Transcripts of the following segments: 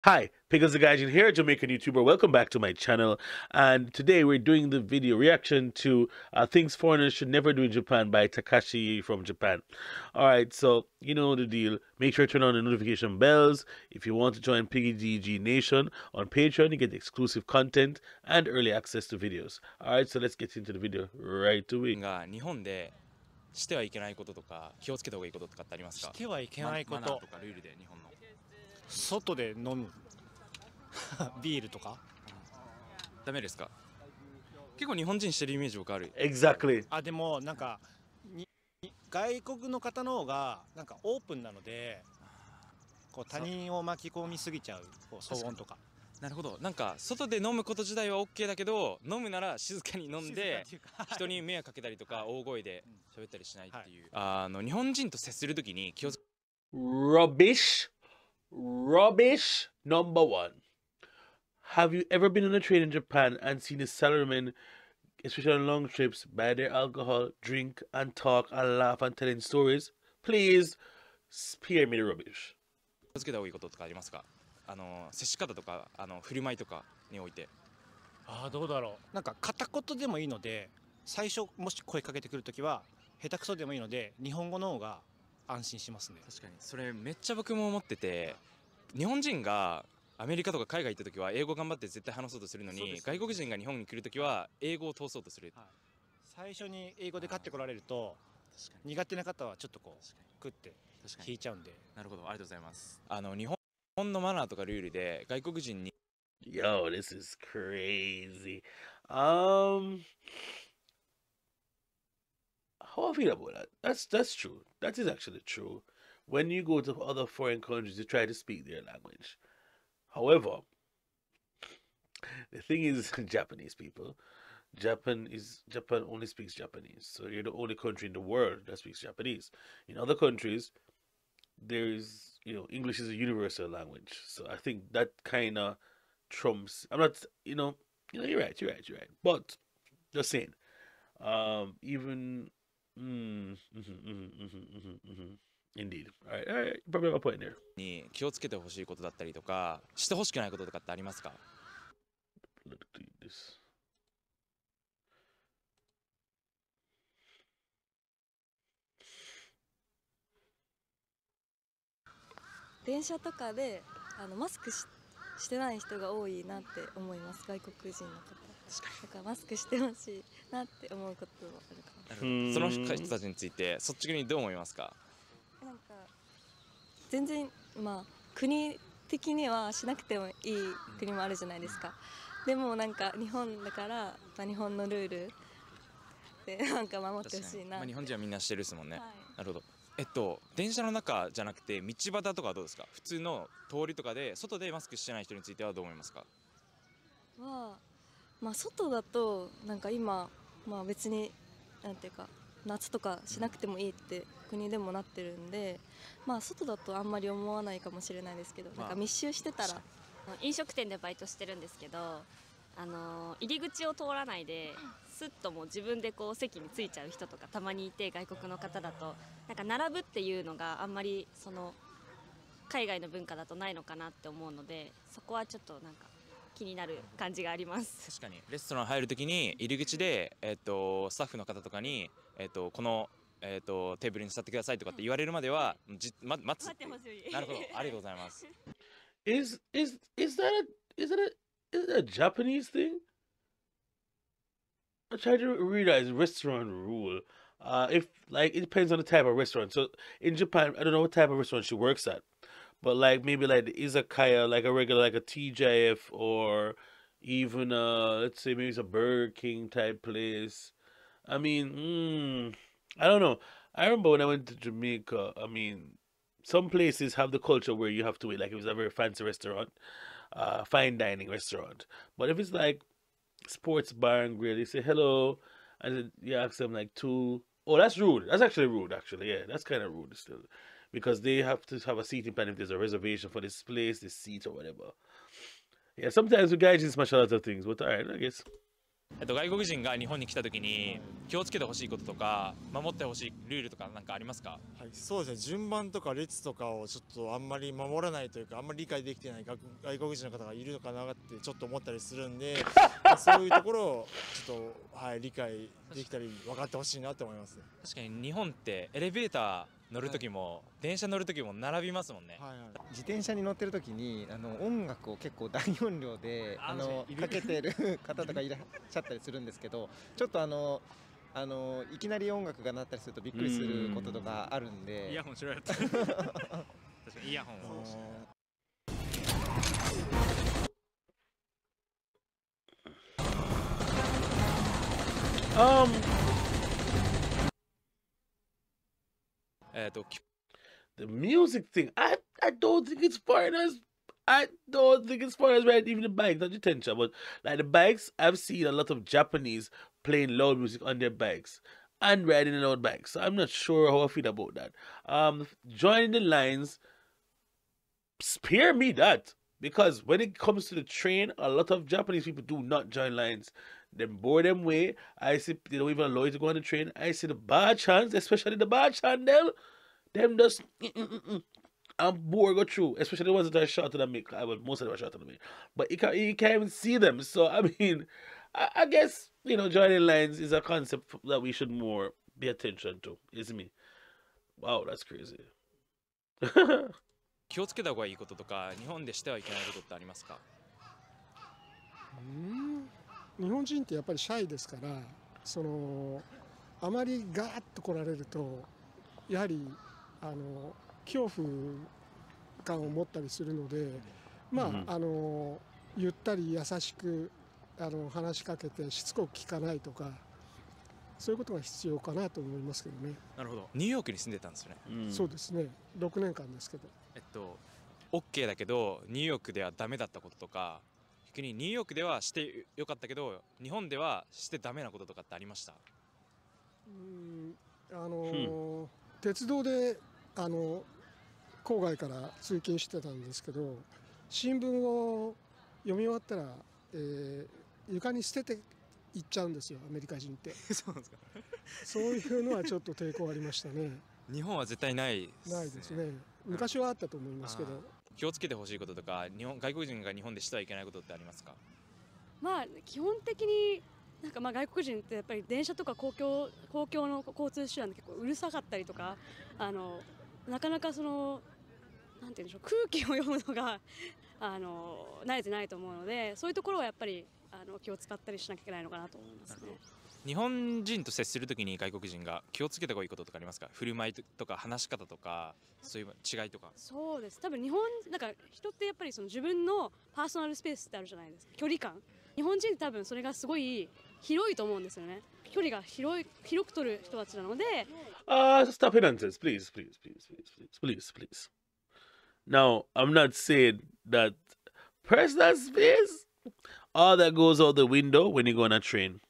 Hi, Pickles the Gaijin here, Jamaican YouTuber. Welcome back to my channel. And today we're doing the video reaction to Things Foreigners Should Never Do in Japan by Takashi from Japan. Alright, so you know the deal. Make sure to turn on the notification bells. If you want to join Piggy DG Nation on Patreon, you get exclusive content and early access to videos. Alright, so let's get into the video right away. が日本でしてはいけないこととか気をつけた方がいいこととかってありますか？してはいけないこマナーと、とかルールで日本の外で飲むビールとか。ダメですか？結構日本人してるイメージ僕ある。Exactly. あ、でもなんか外国の方の方がなんかオープンなので、こう他人を巻き込みすぎちゃう、こう騒音とか。なるほど。なんか外で飲むこと自体は OK だけど、飲むなら静かに飲んで人に迷惑かけたりとか大声で喋ったりしないっていう、日本人と接するときに気をつけ Rubbish. Rubbish number one. Have you ever been on a train in Japan and seen the salarymen, especially on long trips, buy their alcohol, drink, and talk and laugh and telling stories? Please spare me the rubbish. 気をつけた方がいいこととかありますか？接し方とか振る舞いとかにおいて。ああ、どうだろう。なんか片言でもいいので、最初もし声かけてくるときは下手くそでもいいので日本語の方が安心しますね。確かにそれめっちゃ僕も思ってて、日本人がアメリカとか海外行った時は英語頑張って絶対話そうとするのに、外国人が日本に来る時は英語を通そうとする。最初に英語で勝ってこられると苦手な方はちょっとこうクって引いちゃうんで。なるほど、ありがとうございます。日本のマナーとかルールで外国人に Yo, this is crazy. Um, how I feel about that? That's true. That is actually true. When you go to other foreign countries, you try to speak their language. However, the thing is, Japanese people, Japan only speaks Japanese, so you're the only country in the world that speaks Japanese. In other countries, there's English is a universal language, so I think that kind of trumps. I'm not, you're right, but just saying, even. Indeed. All right. You probably have a point there. に気をつけてほしいことだったりとかしてほしくないこととかってありますか？ Let's do this. 電車とかでマスクしてない人が多いなって思います。外国人の方だからマスクしてほしいなって思うこともあるかも。その人たちについて率直にどう思いますか？なんか全然国的にはしなくてもいい国もあるじゃないですか。でもなんか日本だから、日本のルールでなんか守ってほしいな。日本人はみんなしてるですもんね。はい、なるほど。電車の中じゃなくて道端とかはどうですか？普通の通りとかで外でマスクしてない人についてはどう思いますか？外だとなんか今、別になんていうか夏とかしなくてもいいって国でもなってるんで、外だとあんまり思わないかもしれないですけど、なんか密集してたら。飲食店でバイトしてるんですけど、入り口を通らないですっともう自分でこう席に着いちゃう人とかたまにいて、外国の方だとなんか並ぶっていうのがあんまりその海外の文化だとないのかなって思うので、そこはちょっとなんか気になる感じがあります。確かにレストラン入るときに入り口で、スタッフの方とかに、この、テーブルに座ってくださいとかって言われるまでは待つ。待ってほしい。なるほど、ありがとうございます。Is that a Japanese thing? I tried to realize restaurant rule. If like it depends on the type of restaurant. So in Japan, I don't know what type of restaurant she works at, but like maybe like the izakaya, like a regular like a TJF or even let's say maybe it's a Burger King type place. I mean, I don't know. I remember when I went to Jamaica. I mean, some places have the culture where you have to wait, like if it's a very fancy restaurant, fine dining restaurant. But if it's like sports bar and grill, you say hello, and then you ask them like two. Oh, that's rude. That's actually rude. Actually, yeah, that's kind of rude still, because they have to have a seating plan if there's a reservation for this place, this seat or whatever. Yeah, sometimes the guys just smash a lot of things, but alright, I guess. 外国人が日本に来た時に気をつけてほしいこととか守ってほしいルールとかなんかありますか？はい、そうですね、順番とか列とかをちょっとあんまり守らないというか、あんまり理解できてない外国人の方がいるのかなってちょっと思ったりするんで、そういうところをちょっと、はい、理解できたり分かってほしいなと思います。確かに日本ってエレベーター乗る時も、電車乗る時も並びますもんね。はいはい、自転車に乗ってる時に音楽を結構大音量でかけてる方とかいらっしゃったりするんですけど、ちょっといきなり音楽が鳴ったりするとびっくりすることとかあるんで、イヤホンしろよって確かにイヤホンをThe music thing, I don't think it's foreigners. I don't think it's foreigners, right? Even the bikes, not detention, but like the bikes, I've seen a lot of Japanese playing loud music on their bikes and riding a loud bike. So I'm not sure how I feel about that. Joining the lines, spare me that. Because when it comes to the train, a lot of Japanese people do not join lines. They board them way. I see they don't even allow you to go on the train. I see the bar chants, especially the bar chant them just I'm bored go through, especially the ones that are shorter than me. Well, most of them are shorter than me. But you can't even see them. So I mean, I guess, joining lines is a concept that we should more pay attention to, isn't me? Wow, that's crazy. 気をつけた方がいいこととか日本でしてはいけないことってありますか？日本人ってやっぱりシャイですから、あまりガーッと来られるとやはり恐怖感を持ったりするので、ゆったり優しく話しかけてしつこく聞かないとか、そういうことが必要かなと思いますけどね。なるほど。ニューヨークに住んでたんですよね。そうですね。6年間ですけど。OK だけどニューヨークではダメだったこととか、逆にニューヨークではしてよかったけど日本ではしてダメなこととかってありました？鉄道で郊外から通勤してたんですけど、新聞を読み終わったら、床に捨てて行っちゃうんですよ、アメリカ人って。そうなんですか。そういうのはちょっと抵抗ありましたね。日本は絶対ないですね。ないですね。昔はあったと思いますけど。気をつけてほしいこととか外国人が日本でしてはいけないことってありますか？基本的に外国人ってやっぱり電車とか公共の交通手段で結構うるさかったりとか、なかなかなんて言うんでしょう、空気を読むのが慣れてないと思うので、そういうところはやっぱり気を使ったりしなきゃいけないのかなと思いますね。日本人と接するときに外国人が気をつけた方がいいこととかありますか？振る舞いとか話し方とかそういう違いとか。そうです。多分人ってやっぱり自分のパーソナルスペースってあるじゃないですか。距離感。日本人って多分それがすごい広いと思うんですよね。距離が広く取る人たちなので。Stop it, nonsense, please. Now, I'm not saying that personal space, all that goes out the window when you go on a train.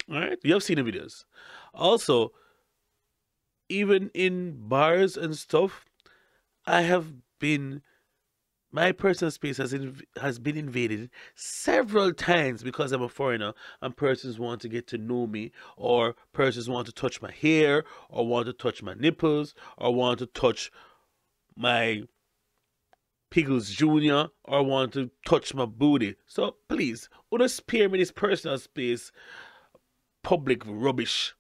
Alright? You have seen the videos. Also, even in bars and stuff, my personal space has been invaded several times because I'm a foreigner and persons want to get to know me, or persons want to touch my hair, or want to touch my nipples, or want to touch my Pickles Jr., or want to touch my booty. So please, don't spare me this personal space public rubbish.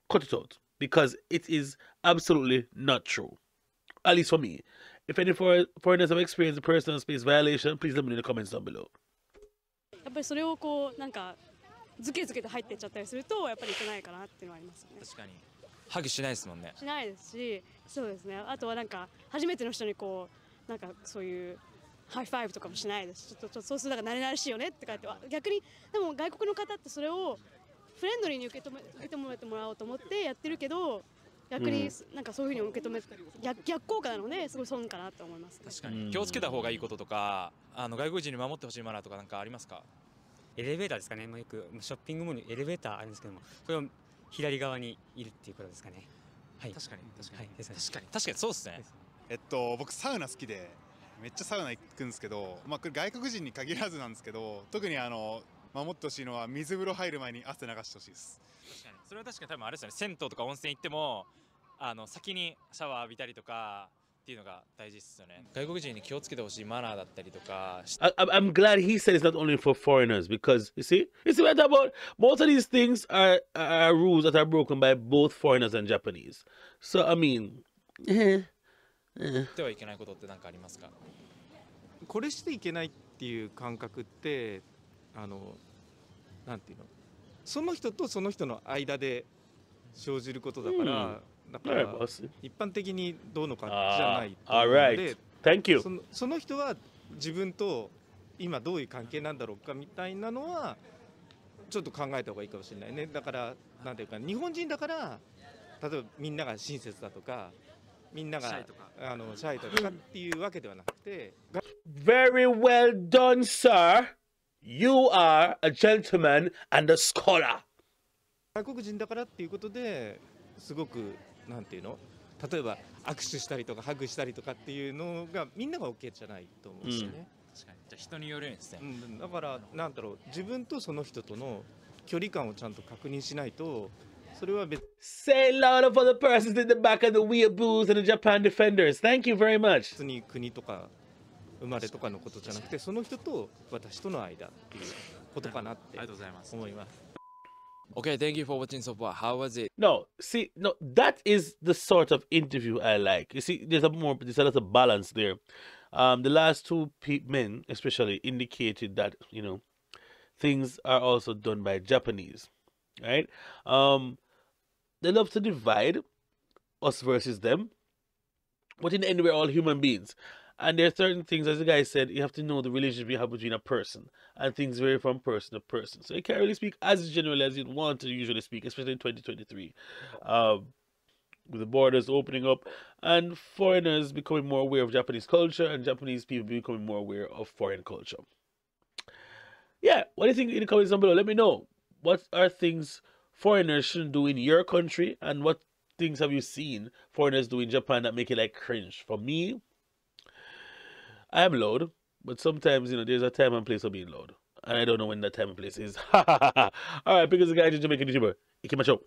Cut it out, because it is absolutely not true. At least for me. If any foreigners have experienced a personal space violation, please let me know in the comments down below. やっぱりそれをズケズケと入っていっちゃったりするとやっぱりいけないかなっていうのはありますよね。確かに。ハグしないですもんね。しないですし、そうですね。あとは初めての人にそういうハイファイブとかもしないです。ちょっとそうすると慣れ慣れしいよねって書いて、逆にでも外国の方ってそれをフレンドリーに受け止めてもらおうと思ってやってるけど、逆にそういうふうに受け止め逆効果なのですごい損かなと思います、ね。確かに。気をつけた方がいいこととか外国人に守ってほしいマナーとかありますか？エレベーターですかね。よくショッピングモールにエレベーターあるんですけども、それを左側にいるっていうことですかね。はい。確かにそうですね。僕サウナ好きでめっちゃサウナ行くんですけど、これ外国人に限らずなんですけど、特に守ってほしいのは水風呂入る前に汗流してほしいです。確かにそれは確かに多分あれですよね、銭湯とか温泉行っても先にシャワー浴びたりとかっていうのが大事ですよね。外国人に気をつけてほしいマナーだったりとか。I'm glad he said it's not only for foreigners because you see what I'm about. Most of these things are rules that are broken by both foreigners and Japanese. So I mean, ではいけないことって何かありますか？これしていけないっていう感覚ってなんていうの、その人とその人の間で生じることだから、だから一般的にどうのかじゃないと思うので、Thank you. その人は自分と今どういう関係なんだろうかみたいなのはちょっと考えた方がいいかもしれないね。だからなんていうか、日本人だから例えばみんなが親切だとかみんながシャイとかっていうわけではなくて。Very well done, sir. You are a gentleman and a scholar. 外国人だからっていうことですごくなんていうの、例えば握手したりとかハグしたりとかっていうのがみんなが OK じゃないと思うんですよね。確かに。じゃあ人によるんですね。だからなんだろう、自分とその人との距離感をちゃんと確認しないと、それは別。Say louder for the persons in the back of the weeaboos and the Japan defenders. Thank you very much. 別に国とか生まれとかのことじゃなくて、その人と私との間っていうことかなって思います。Okay, thank you for watching so far. How was it? No, that is the sort of interview I like. You see, there's a lot of balance there. The last two men, especially, indicated that things are also done by Japanese, right? They love to divide us versus them, but in the end, we're all human beings. And there are certain things, as the guy said, you have to know the relationship you have between a person. And things vary from person to person. So you can't really speak as generally as you'd want to usually speak, especially in 2023. With the borders opening up and foreigners becoming more aware of Japanese culture and Japanese people becoming more aware of foreign culture. Yeah, what do you think in the comments down below? Let me know. What are things foreigners shouldn't do in your country? And what things have you seen foreigners do in Japan that make you like cringe? For me, I am loud, but sometimes, there's a time and place of being loud. And I don't know when that time and place is. Alright, because the guy is Jamaican YouTuber. Ikimacho.